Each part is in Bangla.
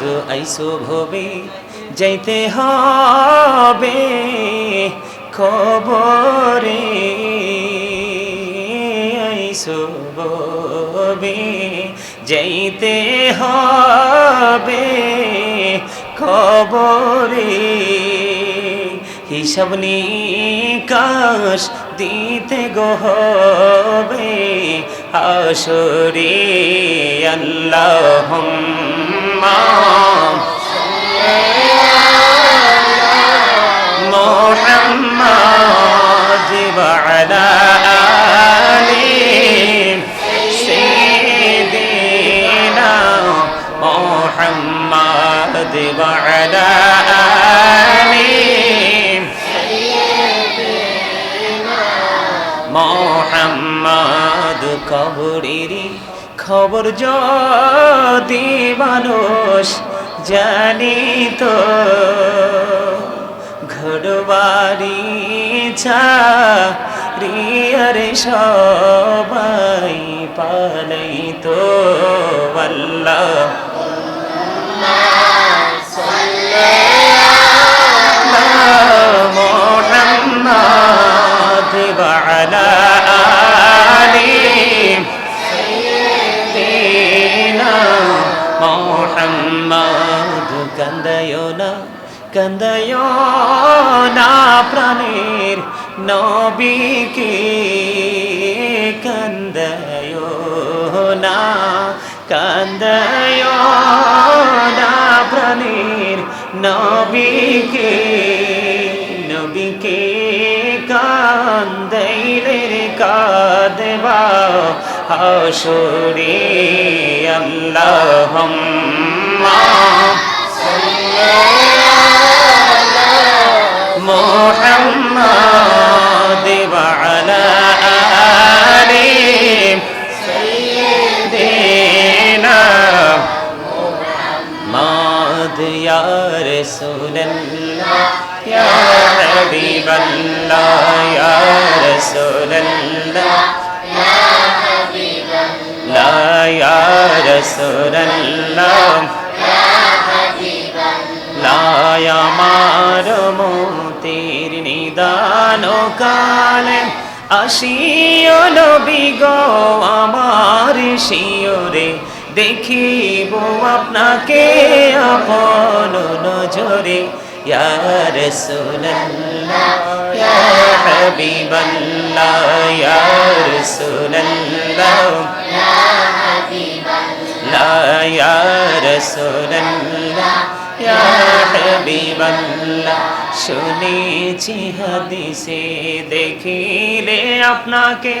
তো আইসো ভবে যাইতে হবে খবরে আইসো ভবে যাইতে হবে খবরে হিসাব নিকাশ দিতে গো হবে হাসরে আল্লাহুম্মা মুহাম্মাদ ওয়া আলা আলি সাইয়্যিদিনা মুহাম্মাদ ওয়া আলা আলি মুহাম্মাদ। কবরেরই খবর যদি মানুষ জানিত ঘরবাড়ি ছাড়িয়ার সবাই পালাইতো আল্লাহ মুহাম্মাদ ওয়া আলা আলি সাইয়্যিদিনা মুহাম্মাদ। কান্দায়ো না প্রাণের নবীকে কান্দায়ো না প্রাণের নবীকে কান্দাইলে কাঁদবা হাসরে আল্লাহুম্মা মুহাম্মাদ ওয়া আলা আলি সাইয়্যিদিনা মুহাম্মাদ। ইয়া রাসূলুল্লাহ ইয়া হাবিবাল্লাহ ইয়া রাসূলুল্লাহ ইয়া হাবিবাল্লাহ ইয়া রাসূলুল্লাহ আমার মতের নিদান কালে আসিও নবী গো আমার শিয়রে দেখিব আপনাকে আপন নজরে ইয়া রাসূলুল্লাহ ইয়া হাবিবাল্লাহ ইয়া রাসূলুল্লাহ ইয়া হাবিবাল্লাহ ইয়া রাসূলুল্লাহ ইয়া হাবিবাল্লাহ। শুনেছি হাদিসে দেখিলে আপনাকে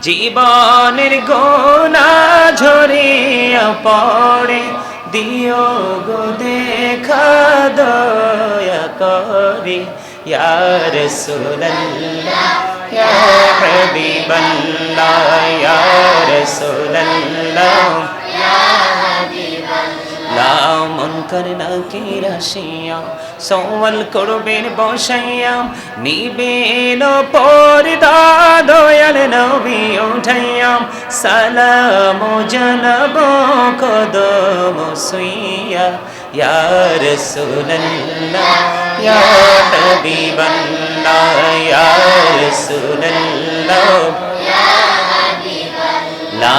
জীবনের গোনা ঝরিয়া পড়ে দিও গো দেখা দয়া করে ইয়া রাসূলুল্লাহ ইয়া হাবিবাল্লাহ ইয়া রাসূলুল্লাহ ইয়া হাবিবাল্লাহ। মুনকার নাকির আসিয়া সওয়াল করবেন বসাইয়া নিবেন পর্দা দয়াল নবী উঠাইয়া সালাম জানাব কদম সুইয়া ইয়া রাসূলুল্লাহ ইয়া হাবিবাল্লাহ ইয়া রাসূলুল্লাহ ইয়া হাবিবাল্লাহ।